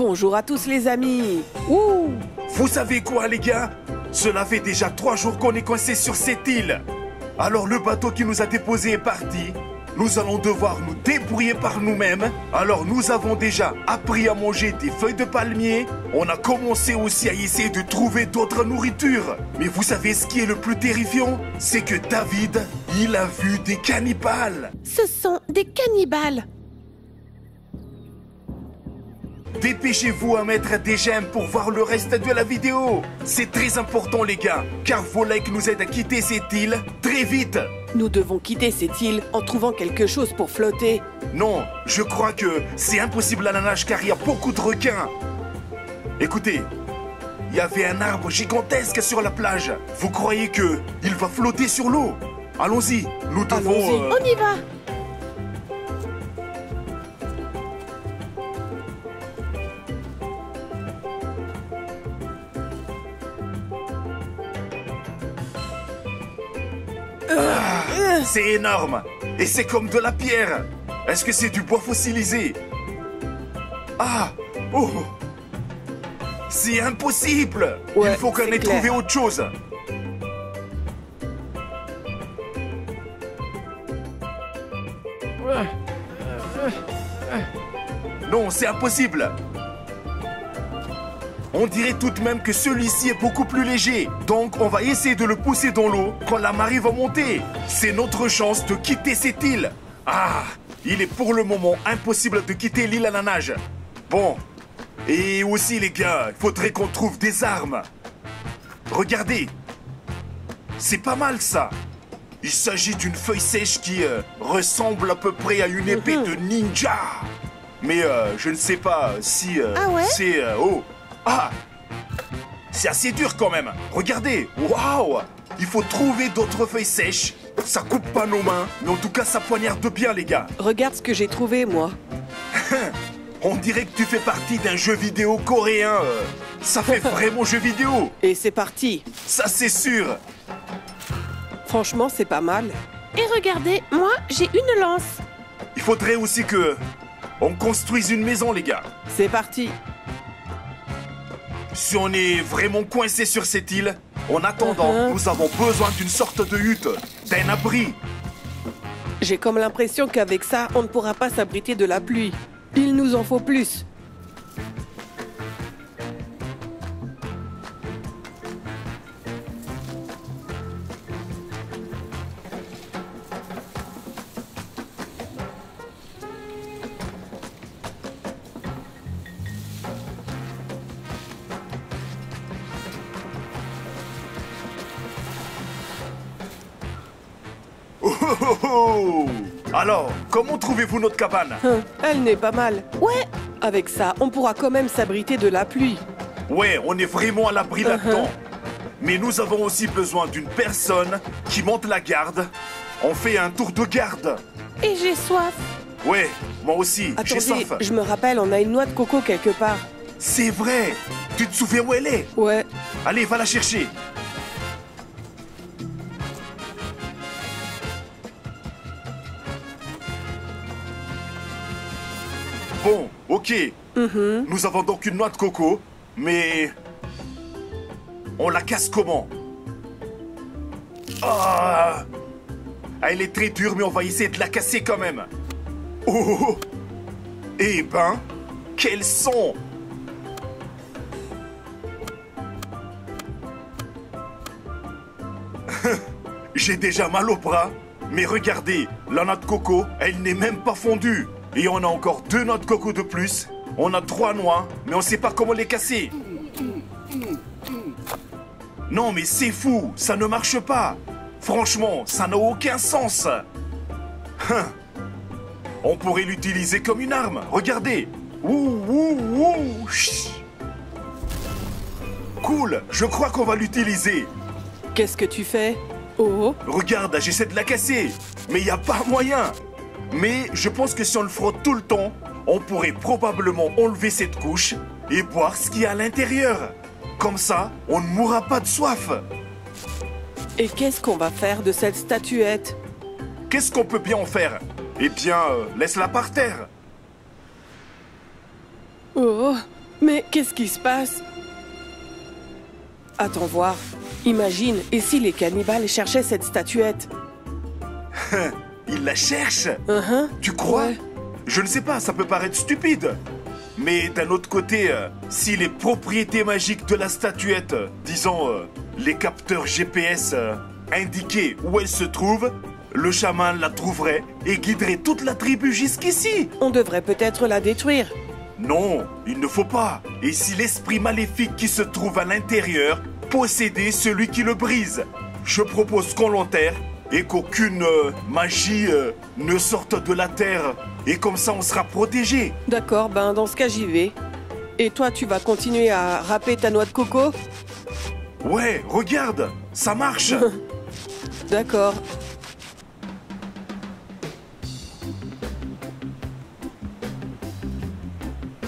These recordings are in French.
Bonjour à tous les amis. Ouh. Vous savez quoi les gars? Cela fait déjà 3 jours qu'on est coincé sur cette île. Alors le bateau qui nous a déposé est parti. Nous allons devoir nous débrouiller par nous-mêmes. Alors nous avons déjà appris à manger des feuilles de palmier. On a commencé aussi à essayer de trouver d'autres nourritures. Mais vous savez ce qui est le plus terrifiant? C'est que David, il a vu des cannibales. Ce sont des cannibales. Dépêchez-vous à mettre des j'aime pour voir le reste de la vidéo. C'est très important les gars, car vos likes nous aident à quitter cette île très vite. Nous devons quitter cette île en trouvant quelque chose pour flotter. Non, je crois que c'est impossible à la nage car il y a beaucoup de requins. Écoutez, il y avait un arbre gigantesque sur la plage. Vous croyez que il va flotter sur l'eau? Allons-y, nous devons... On y va. C'est énorme. Et c'est comme de la pierre. Est-ce que c'est du bois fossilisé? Ah! Oh! C'est impossible! Ouais, il faut qu'on c'est ait clair. trouvé autre chose. Non, c'est impossible. On dirait tout de même que celui-ci est beaucoup plus léger. Donc on va essayer de le pousser dans l'eau quand la marée va monter. C'est notre chance de quitter cette île. Ah, il est pour le moment impossible de quitter l'île à la nage. Bon, et aussi les gars, il faudrait qu'on trouve des armes. Regardez, c'est pas mal ça. Il s'agit d'une feuille sèche qui ressemble à peu près à une épée de ninja. Mais je ne sais pas si Ah ouais? c'est... oh. Ah! C'est assez dur quand même. Regardez. Waouh! Il faut trouver d'autres feuilles sèches. Ça coupe pas nos mains, mais en tout cas ça poignarde bien les gars. Regarde ce que j'ai trouvé moi. On dirait que tu fais partie d'un jeu vidéo coréen. Ça fait vraiment jeu vidéo. Et c'est parti. Ça c'est sûr. Franchement, c'est pas mal. Et regardez, moi, j'ai une lance. Il faudrait aussi que on construise une maison les gars. C'est parti. Si on est vraiment coincé sur cette île, en attendant, nous avons besoin d'une sorte de hutte, d'un abri. J'ai comme l'impression qu'avec ça, on ne pourra pas s'abriter de la pluie. Il nous en faut plus. Oh, oh, oh, oh. Alors, comment trouvez-vous notre cabane? Elle n'est pas mal. Ouais. Avec ça, on pourra quand même s'abriter de la pluie. Ouais, on est vraiment à l'abri là-dedans. Mais nous avons aussi besoin d'une personne qui monte la garde. On fait un tour de garde. Et j'ai soif. Ouais, moi aussi, j'ai Attendez, soif. je me rappelle, on a une noix de coco quelque part. C'est vrai. Tu te souviens où elle est? Ouais. Allez, va la chercher. Bon, ok. Nous avons donc une noix de coco, mais... on la casse comment? Ah! Elle est très dure, mais on va essayer de la casser quand même. Oh! Eh ben, quel son! J'ai déjà mal au bras, mais regardez, la noix de coco, elle n'est même pas fondue. Et on a encore 2 noix de coco de plus. On a 3 noix, mais on ne sait pas comment les casser. Non, mais c'est fou, ça ne marche pas. Franchement, ça n'a aucun sens. On pourrait l'utiliser comme une arme. Regardez. Ouh, ouh, ouh. Chut. Cool, je crois qu'on va l'utiliser. Qu'est-ce que tu fais? Oh. Regarde, j'essaie de la casser, mais il n'y a pas moyen. Mais je pense que si on le frotte tout le temps, on pourrait probablement enlever cette couche et boire ce qu'il y a à l'intérieur. Comme ça, on ne mourra pas de soif. Et qu'est-ce qu'on va faire de cette statuette? Qu'est-ce qu'on peut bien en faire? Eh bien, laisse-la par terre. Oh, Mais qu'est-ce qui se passe? Attends voir. Imagine, et si les cannibales cherchaient cette statuette? Ils la cherchent. Tu crois? Ouais. Je ne sais pas, ça peut paraître stupide. Mais d'un autre côté, si les propriétés magiques de la statuette, disons les capteurs GPS, indiquaient où elle se trouve, le chaman la trouverait et guiderait toute la tribu jusqu'ici. On devrait peut-être la détruire. Non, il ne faut pas. Et si l'esprit maléfique qui se trouve à l'intérieur possédait celui qui le brise? Je propose qu'on l'enterre et qu'aucune magie ne sorte de la terre. Et comme ça, on sera protégé. D'accord, ben dans ce cas, j'y vais. Et toi, tu vas continuer à râper ta noix de coco? Ouais, regarde, ça marche. D'accord.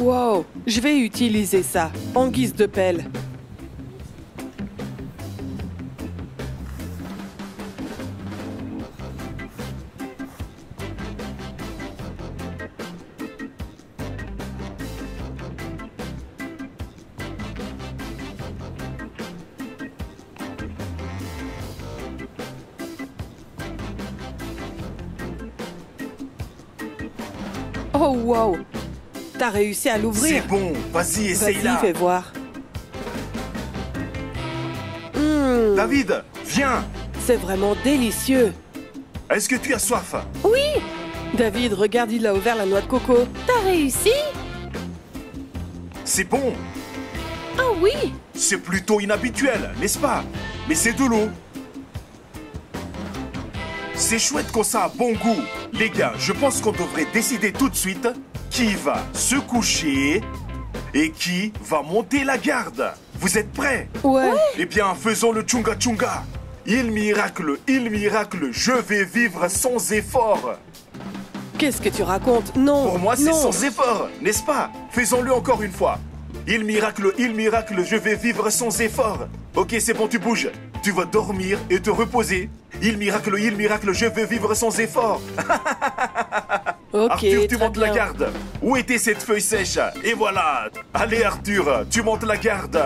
Wow, je vais utiliser ça en guise de pelle. Oh wow, t'as réussi à C'est l'ouvrir. bon, vas-y, essaye-la. Vas-y, fais voir. David, viens. C'est vraiment délicieux. Est-ce que tu as soif? Oui, David, regarde, il a ouvert la noix de coco. t'as réussi? C'est bon. Ah oui, C'est plutôt inhabituel, n'est-ce pas? Mais c'est de l'eau. C'est chouette quand ça a bon goût. Les gars, je pense qu'on devrait décider tout de suite qui va se coucher et qui va monter la garde. Vous êtes prêts? Ouais. Eh bien, faisons le tchunga tchunga. Il miracle, je vais vivre sans effort. Qu'est-ce que tu racontes? Non. Pour moi, c'est non. sans effort, n'est-ce pas? Faisons-le encore une fois. Il miracle, je vais vivre sans effort. Ok, c'est bon, tu bouges. Tu vas dormir et te reposer. Il miracle, je vais vivre sans effort. Ok, Arthur, tu très montes la bien. garde. Où était cette feuille sèche? Et voilà. Allez, Arthur, tu montes la garde.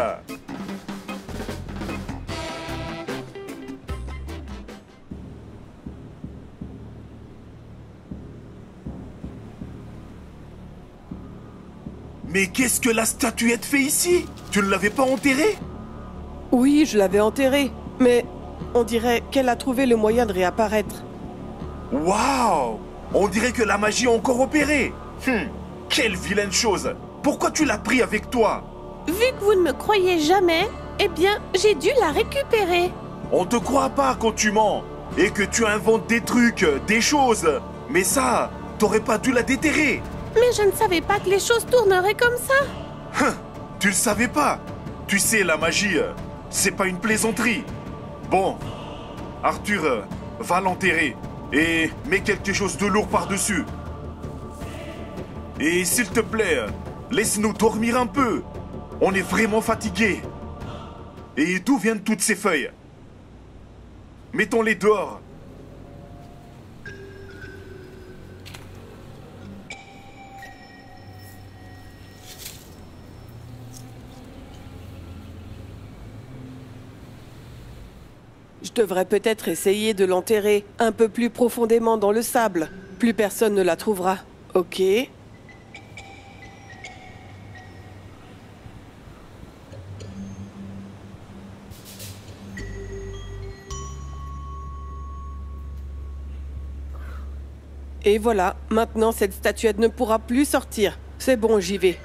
Mais qu'est-ce que la statuette fait ici? Tu ne l'avais pas enterrée? Oui, je l'avais enterrée. Mais on dirait qu'elle a trouvé le moyen de réapparaître. Waouh! On dirait que la magie a encore opéré. Quelle vilaine chose! Pourquoi tu l'as pris avec toi? vu que vous ne me croyez jamais, eh bien, j'ai dû la récupérer. On te croit pas quand tu mens et que tu inventes des trucs, des choses. Mais ça, t'aurais pas dû la déterrer. Mais je ne savais pas que les choses tourneraient comme ça. Tu le savais pas? Tu sais, la magie, c'est pas une plaisanterie. Bon, Arthur, va l'enterrer et mets quelque chose de lourd par-dessus. Et s'il te plaît, laisse-nous dormir un peu. On est vraiment fatigués. Et d'où viennent toutes ces feuilles? Mettons-les dehors. Je devrais peut-être essayer de l'enterrer un peu plus profondément dans le sable. Plus personne ne la trouvera. Ok. Et voilà, maintenant cette statuette ne pourra plus sortir. C'est bon, j'y vais.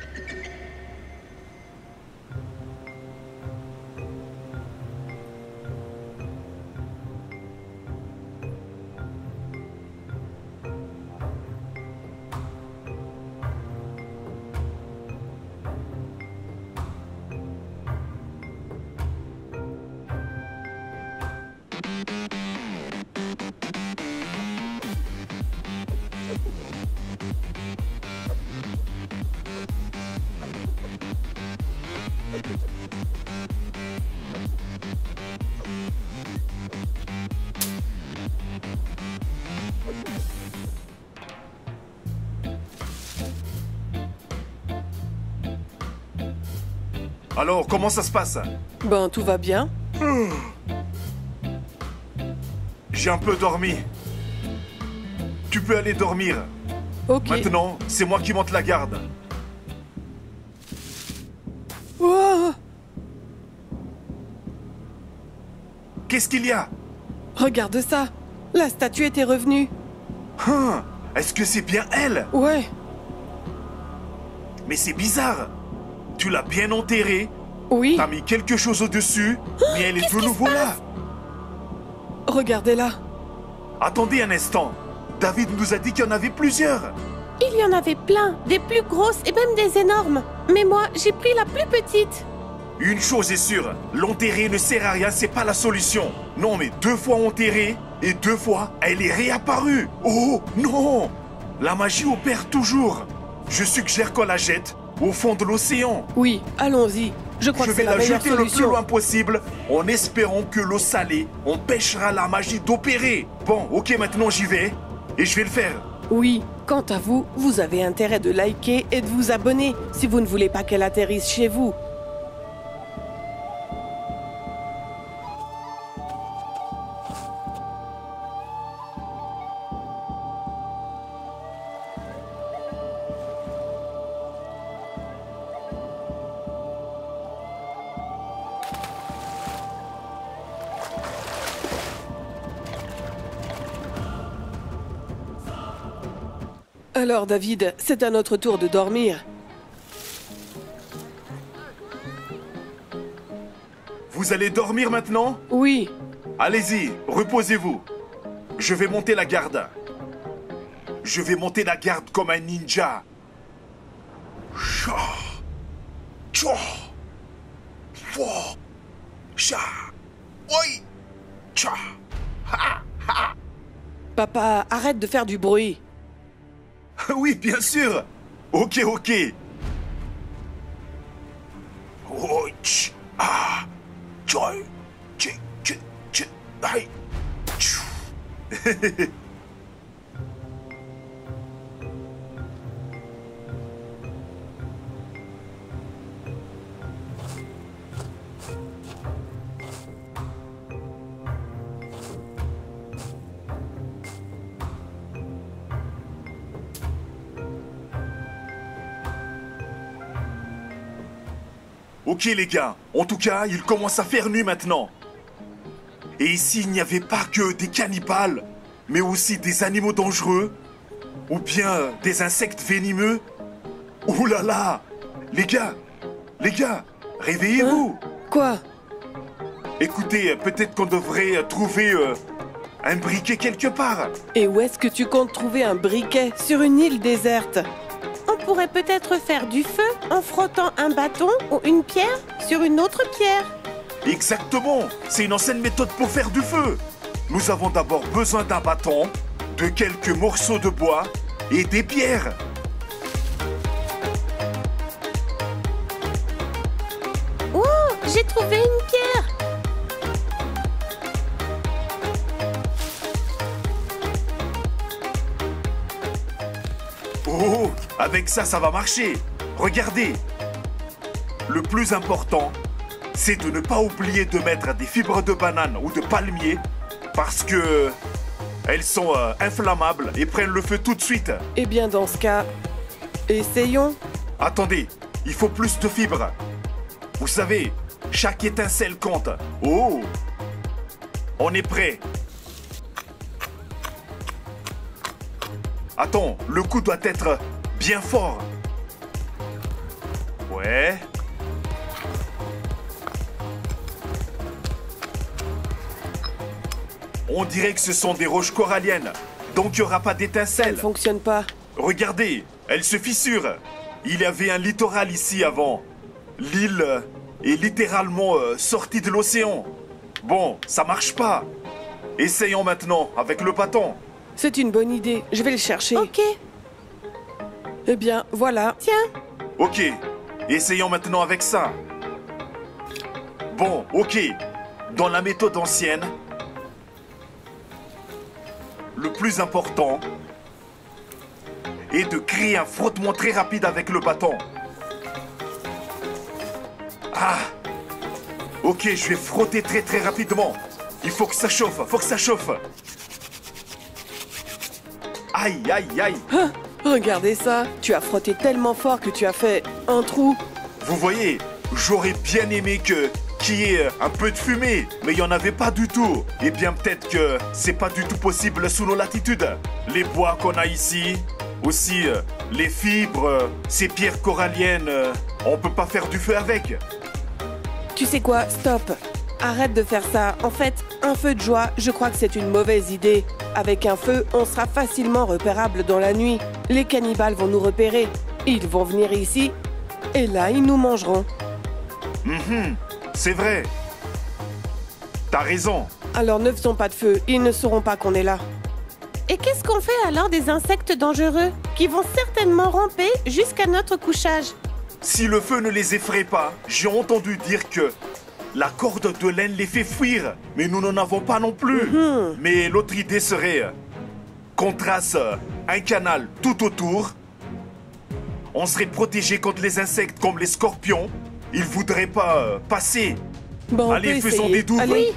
Alors, comment ça se passe? Ben, tout va bien. J'ai un peu dormi. Tu peux aller dormir. Ok. Maintenant, c'est moi qui monte la garde. Oh, Qu'est-ce qu'il y a? regarde ça. La statue était revenue. Est-ce que c'est bien elle? Ouais. Mais c'est bizarre. Tu l'as bien enterrée, Oui. t'as mis quelque chose au-dessus, mais elle est de nouveau là. Regardez-la. Attendez un instant. David nous a dit qu'il y en avait plusieurs. Il y en avait plein, des plus grosses et même des énormes. Mais moi, j'ai pris la plus petite. Une chose est sûre, l'enterrer ne sert à rien, c'est pas la solution. Non, mais 2 fois enterrée, et 2 fois, elle est réapparue. Oh, non! La magie opère toujours. Je suggère qu'on la jette au fond de l'océan. Oui, allons-y. Je crois Je que vais c'est la la meilleure jeter le plus solution. loin possible, en espérant que l'eau salée empêchera la magie d'opérer. Bon, ok, maintenant j'y vais, et je vais le faire. Oui, quant à vous, vous avez intérêt de liker et de vous abonner si vous ne voulez pas qu'elle atterrisse chez vous. Alors David, c'est à notre tour de dormir. Vous allez dormir maintenant? Oui, Allez-y, reposez-vous. Je vais monter la garde. Je vais monter la garde comme un ninja. Cha. Cha. Fo. Cha. Oi. Cha. papa, arrête de faire du bruit. Oui, bien sûr. Ok, ok. Oh, tch, ah, choi, tch, tch, tch, aïe, tchou. Ok les gars, en tout cas, il commence à faire nuit maintenant. Et ici, il n'y avait pas que des cannibales, mais aussi des animaux dangereux, ou bien des insectes venimeux. Ouh là là, les gars, réveillez-vous. Quoi? Écoutez, peut-être qu'on devrait trouver un briquet quelque part. Et où est-ce que tu comptes trouver un briquet sur une île déserte? On pourrait peut-être faire du feu en frottant un bâton ou une pierre sur une autre pierre. Exactement, c'est une ancienne méthode pour faire du feu. Nous avons d'abord besoin d'un bâton, de quelques morceaux de bois et des pierres. Oh, j'ai trouvé une pierre. Oh, avec ça, ça va marcher. Regardez. Le plus important, c'est de ne pas oublier de mettre des fibres de banane ou de palmier parce que elles sont inflammables et prennent le feu tout de suite. Eh bien dans ce cas, essayons. Attendez, il faut plus de fibres. Vous savez, chaque étincelle compte. Oh, on est prêt. Attends, le coup doit être bien fort. Ouais. On dirait que ce sont des roches coralliennes, donc il n'y aura pas Elle d'étincelles. fonctionne pas. Regardez, elle se fissure. Il y avait un littoral ici avant. L'île est littéralement sortie de l'océan. Bon, ça marche pas. Essayons maintenant avec le bâton. C'est une bonne idée, je vais le chercher. Ok, Eh bien, voilà. tiens. Ok, essayons maintenant avec ça. Bon, ok. Dans la méthode ancienne, le plus important est de créer un frottement très rapide avec le bâton. Ah. Ok, je vais frotter très très rapidement. Il faut que ça chauffe, faut que ça chauffe. Aïe, aïe, aïe. Ah, regardez ça. Tu as frotté tellement fort que tu as fait un trou. Vous voyez, j'aurais bien aimé qu'il y ait un peu de fumée, mais il n'y en avait pas du tout. Eh bien, peut-être que c'est pas du tout possible sous nos latitudes. Les bois qu'on a ici, aussi les fibres, ces pierres coralliennes, on peut pas faire du feu avec. Tu sais quoi? Stop. Arrête de faire ça. En fait, un feu de joie, je crois que c'est une mauvaise idée. Avec un feu, on sera facilement repérable dans la nuit. Les cannibales vont nous repérer. Ils vont venir ici, et là, ils nous mangeront. C'est vrai. T'as raison. Alors ne faisons pas de feu, ils ne sauront pas qu'on est là. Et qu'est-ce qu'on fait alors des insectes dangereux qui vont certainement ramper jusqu'à notre couchage? Si le feu ne les effraie pas, j'ai entendu dire que la corde de laine les fait fuir, mais nous n'en avons pas non plus. Mais l'autre idée serait qu'on trace un canal tout autour. On serait protégé contre les insectes comme les scorpions. Ils voudraient pas passer. Bon, on Allez, peut faisons essayer. des douves. Allez.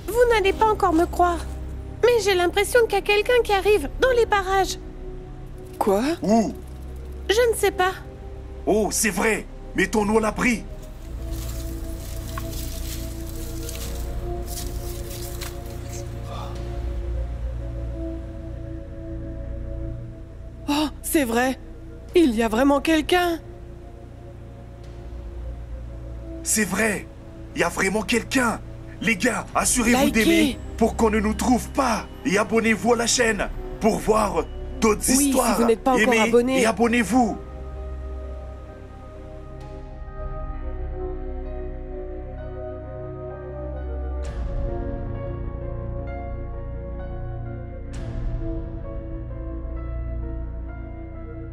Vous n'allez pas encore me croire. Mais j'ai l'impression qu'il y a quelqu'un qui arrive dans les barrages. Quoi? Où? Je ne sais pas. Oh, c'est vrai. Mettons-nous à l'abri. Oh, c'est vrai. Il y a vraiment quelqu'un. C'est vrai. Il y a vraiment quelqu'un. Les gars, assurez-vous Likez. d'aimer pour qu'on ne nous trouve pas. Et abonnez-vous à la chaîne pour voir d'autres Oui, si histoires. vous n'êtes pas encore Aimez abonné. et abonnez-vous.